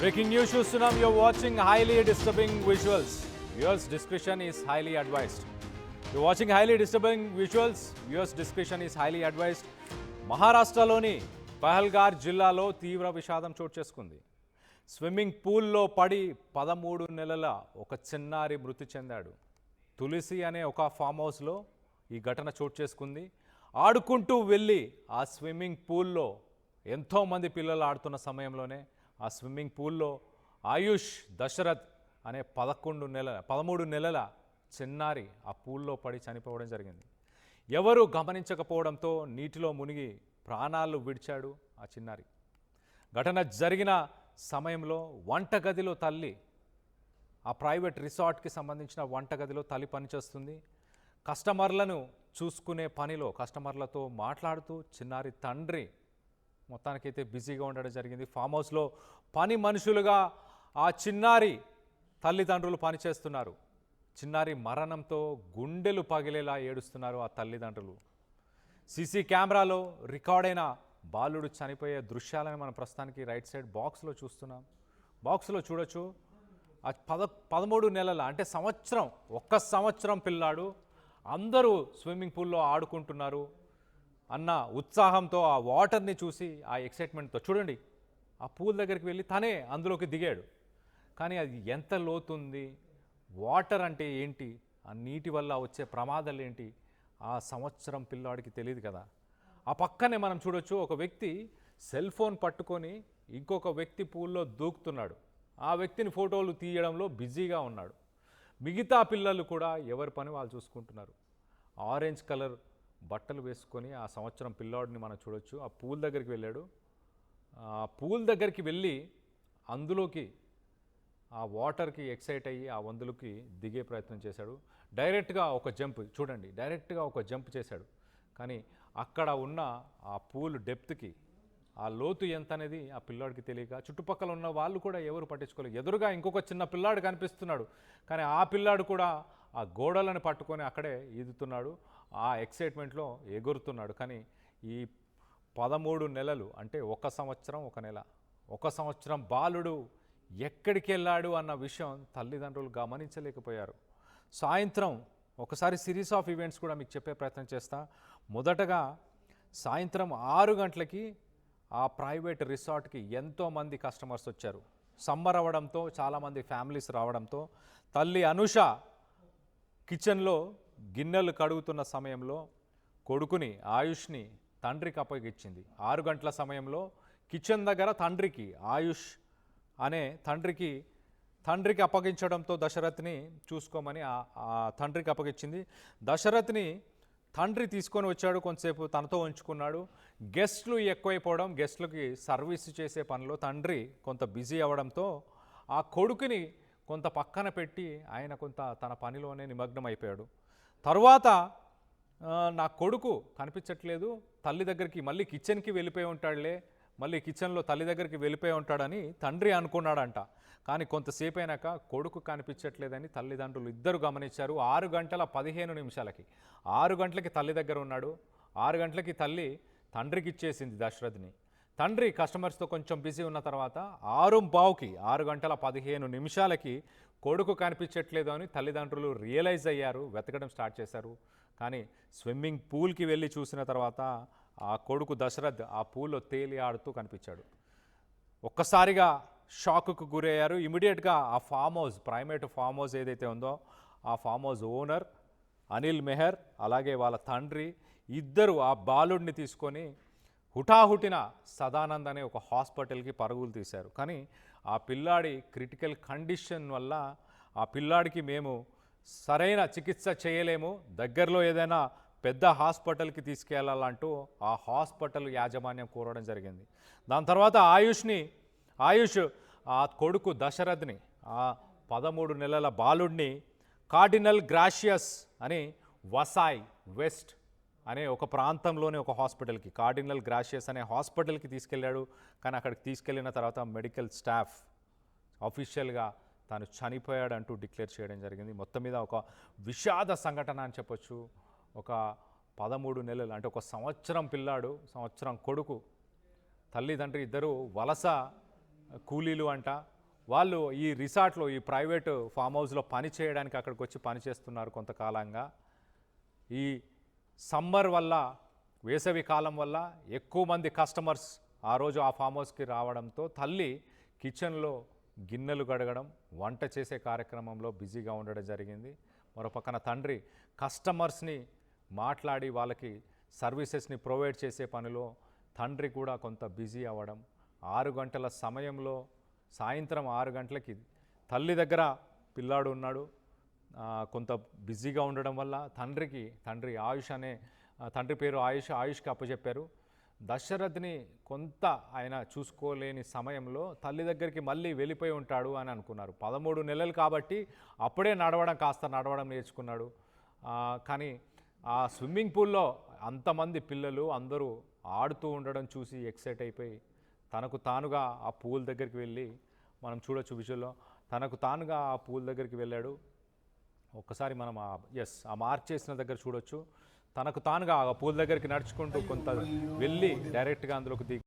Breaking news చూస్తున్నాం. You're watching highly disturbing visuals. Viewers discretion is highly advised. You're watching highly disturbing visuals. Viewers discretion is highly advised. మహారాష్ట్రలోని పహల్గార్ జిల్లాలో తీవ్ర విషాదం చోటు చేసుకుంది. Swimming పూల్లో పడి 13 నెలల ఒక చిన్నారి మృతి చెందాడు. తులసి అనే ఒక ఫామ్ హౌస్లో ఈ ఘటన చోటు చేసుకుంది. ఆడుకుంటూ వెళ్ళి ఆ స్విమ్మింగ్ పూల్లో ఎంతోమంది పిల్లలు ఆడుతున్న సమయంలోనే ఆ స్విమ్మింగ్ పూల్లో ఆయుష్ దశరథ్ అనే 13 నెలల చిన్నారి ఆ పూల్లో పడి చనిపోవడం జరిగింది. ఎవరు గమనించకపోవడంతో నీటిలో మునిగి ప్రాణాలు విడిచాడు ఆ చిన్నారి. ఘటన జరిగిన సమయంలో వంటగదిలో తల్లి, ఆ ప్రైవేట్ రిసార్ట్కి సంబంధించిన వంటగదిలో తల్లి పనిచేస్తుంది. కస్టమర్లను చూసుకునే పనిలో కస్టమర్లతో మాట్లాడుతూ చిన్నారి తండ్రి మొత్తానికైతే బిజీగా ఉండడం జరిగింది. ఫామ్ హౌస్లో పని మనుషులుగా ఆ చిన్నారి తల్లిదండ్రులు పనిచేస్తున్నారు. చిన్నారి మరణంతో గుండెలు పగిలేలా ఏడుస్తున్నారు ఆ తల్లిదండ్రులు. సీసీ కెమెరాలో రికార్డైన బాలుడు చనిపోయే దృశ్యాలను మనం ప్రస్తుతానికి రైట్ సైడ్ బాక్స్లో చూస్తున్నాం. బాక్స్లో చూడొచ్చు. ఆ 13 నెలల అంటే ఒక్క సంవత్సరం పిల్లాడు. అందరూ స్విమ్మింగ్ పూల్లో ఆడుకుంటున్నారు అన్న ఉత్సాహంతో ఆ వాటర్ని చూసి ఆ ఎక్సైట్మెంట్తో చూడండి, ఆ పూల్ దగ్గరికి వెళ్ళి తనే అందులోకి దిగాడు. కానీ అది ఎంత లోతుంది, వాటర్ అంటే ఏంటి, ఆ నీటి వల్ల వచ్చే ప్రమాదాలు ఏంటి ఆ సంవత్సరం పిల్లాడికి తెలియదు కదా. ఆ పక్కనే మనం చూడొచ్చు, ఒక వ్యక్తి సెల్ ఫోన్ పట్టుకొని ఇంకొక వ్యక్తి పూల్లో దూకుతున్నాడు. ఆ వ్యక్తిని ఫోటోలు తీయడంలో బిజీగా ఉన్నాడు. మిగతా పిల్లలు కూడా ఎవరి పని వాళ్ళు చూసుకుంటున్నారు. ఆరెంజ్ కలర్ బట్టలు వేసుకొని ఆ సంవత్సరం పిల్లాడిని మనం చూడొచ్చు. ఆ పూల్ దగ్గరికి వెళ్ళాడు. ఆ పూల్ దగ్గరికి వెళ్ళి అందులోకి ఆ వాటర్కి ఎక్సైట్ అయ్యి ఆ వందులకి దిగే ప్రయత్నం చేశాడు. డైరెక్ట్గా ఒక జంప్ చేశాడు. కానీ అక్కడ ఉన్న ఆ పూల్ డెప్త్కి, ఆ లోతు ఎంత అనేది ఆ పిల్లాడికి తెలియక చుట్టుపక్కల ఉన్న వాళ్ళు కూడా ఎవరు పట్టించుకోలేదు. ఎదురుగా ఇంకొక చిన్న పిల్లాడు కనిపిస్తున్నాడు. కానీ ఆ పిల్లాడు కూడా ఆ గోడలను పట్టుకొని అక్కడే ఈదుతున్నాడు. ఆ ఎక్సైట్మెంట్లో ఎగురుతున్నాడు. కానీ ఈ 13 నెలలు అంటే 1 సంవత్సరం 1 నెల, 1 సంవత్సరం బాలుడు ఎక్కడికి వెళ్ళాడు అన్న విషయం తల్లిదండ్రులు గమనించలేకపోయారు. సాయంత్రం ఒకసారి సిరీస్ ఆఫ్ ఈవెంట్స్ కూడా మీకు చెప్పే ప్రయత్నం చేస్తా. మొదటగా సాయంత్రం 6 గంటలకి ఆ ప్రైవేట్ రిసార్ట్కి ఎంతోమంది కస్టమర్స్ వచ్చారు. సమ్మర్ అవ్వడంతో చాలామంది ఫ్యామిలీస్ రావడంతో తల్లి అనుష కిచెన్లో గిన్నెలు కడుగుతున్న సమయంలో కొడుకుని ఆయుష్ని తండ్రికి అప్పగించింది. 6 గంటల సమయంలో కిచెన్ దగ్గర ఆయుష్ అనే తండ్రికి అప్పగించడంతో దశరథ్ని చూసుకోమని ఆ తండ్రికి అప్పగించింది. దశరథ్ని తండ్రి తీసుకొని వచ్చాడు. కొంతసేపు తనతో ఉంచుకున్నాడు. గెస్ట్లు ఎక్కువైపోవడం, గెస్ట్లకి సర్వీస్ చేసే పనిలో తండ్రి కొంత బిజీ అవ్వడంతో ఆ కొడుకుని కొంత పక్కన పెట్టి ఆయన కొంత తన పనిలోనే నిమగ్నం అయిపోయాడు. తరువాత నా కొడుకు కనిపించట్లేదు, తల్లి దగ్గరికి మళ్ళీ కిచెన్కి వెళ్ళిపోయి ఉంటాడులే, మళ్ళీ కిచెన్లో తల్లి దగ్గరికి వెళ్ళిపోయి ఉంటాడని తండ్రి అనుకున్నాడంట. కానీ కొంతసేపు అయినాక కొడుకు కనిపించట్లేదని తల్లిదండ్రులు ఇద్దరు గమనించారు. 6 గంటల 15 నిమిషాలకి 6 గంటలకి తల్లి దగ్గర ఉన్నాడు. 6 గంటలకి తల్లి తండ్రికి ఇచ్చేసింది దశరథ్ని. తండ్రి కస్టమర్స్తో కొంచెం బిజీ ఉన్న తర్వాత 6 గంటల 15 నిమిషాలకి కొడుకు కనిపించట్లేదు అని తల్లిదండ్రులు రియలైజ్ అయ్యారు, వెతకడం స్టార్ట్ చేశారు. కానీ స్విమ్మింగ్ పూల్కి వెళ్ళి చూసిన తర్వాత ఆ కొడుకు దశరథ్ ఆ పూల్లో తేలి ఆడుతూ కనిపించాడు. ఒక్కసారిగా షాక్కు గురయ్యారు. ఇమీడియట్గా ఆ ప్రైవేట్ ఫామ్ హౌస్ ఏదైతే ఉందో ఆ farm house owner Anil Mehar అలాగే వాళ్ళ తండ్రి ఇద్దరు ఆ బాలుడిని తీసుకొని హుటాహుటిన సదానంద్ అనే ఒక హాస్పిటల్కి పరుగులు తీశారు. కానీ ఆ పిల్లాడి క్రిటికల్ కండిషన్ వల్ల ఆ పిల్లాడికి మేము సరైన చికిత్స చేయలేము, దగ్గరలో ఏదైనా పెద్ద హాస్పిటల్కి తీసుకెళ్లాలంటూ ఆ హాస్పిటల్ యాజమాన్యం కోరడం జరిగింది. దాని తర్వాత ఆయుష్ ఆ కొడుకు దశరథ్ని, ఆ 13 నెలల బాలుడిని కార్డినల్ గ్రాషియస్ అని వసాయ్ వెస్ట్ అనే ఒక ప్రాంతంలోనే ఒక హాస్పిటల్కి, కార్డినల్ గ్రాషియస్ అనే హాస్పిటల్కి తీసుకెళ్ళాడు. కానీ అక్కడికి తీసుకెళ్ళిన తర్వాత మెడికల్ స్టాఫ్ అఫీషియల్గా తాను చనిపోయాడంటూ డిక్లేర్ చేయడం జరిగింది. మొత్తం మీద ఒక విషాద సంఘటన అని చెప్పొచ్చు. ఒక 13 నెలలు అంటే 1 సంవత్సరం పిల్లాడు, సంవత్సరం కొడుకు, తల్లిదండ్రి ఇద్దరు వలస కూలీలు అంట. వాళ్ళు ఈ రిసార్ట్లో, ఈ ప్రైవేటు ఫామ్ హౌస్లో పని చేయడానికి అక్కడికి వచ్చి పని చేస్తున్నారు కొంతకాలంగా. ఈ సమ్మర్ వల్ల, వేసవి కాలం వల్ల ఎక్కువ మంది కస్టమర్స్ ఆ రోజు ఆ ఫామ్ హౌస్కి రావడంతో తల్లి కిచెన్లో గిన్నెలు కడగడం, వంట చేసే కార్యక్రమంలో బిజీగా ఉండడం జరిగింది. మరో పక్కన తండ్రి కస్టమర్స్ని మాట్లాడి వాళ్ళకి సర్వీసెస్ని ప్రొవైడ్ చేసే పనిలో తండ్రి కూడా కొంత బిజీ అవ్వడం. 6 గంటల సమయంలో, సాయంత్రం 6 గంటలకి తల్లి దగ్గర పిల్లాడు ఉన్నాడు. కొంత బిజీగా ఉండడం వల్ల తండ్రి ఆయుష్ అనే తండ్రి పేరు ఆయుష్కి అప్పచెప్పారు. దశరథ్ని కొంత ఆయన చూసుకోలేని సమయంలో తల్లి దగ్గరికి మళ్ళీ వెళ్ళిపోయి ఉంటాడు అని అనుకున్నారు. 13 నెలలు కాబట్టి అప్పుడే నడవడం నేర్చుకున్నాడు. కానీ ఆ స్విమ్మింగ్ పూల్లో అంతమంది పిల్లలు అందరూ ఆడుతూ ఉండడం చూసి ఎక్సైట్ అయిపోయి తనకు తానుగా ఆ పూల్ దగ్గరికి వెళ్ళి, మనం చూడొచ్చు విజువల్లో, తనకు తానుగా ఆ పూల్ దగ్గరికి వెళ్ళాడు. ఒక్కసారి మనం ఆ మార్క్ చేసిన దగ్గర చూడొచ్చు. తనకు తానుగా ఆ పూల్ దగ్గరికి నడుచుకుంటూ కొంత వెళ్ళి డైరెక్ట్గా అందులోకి దిగి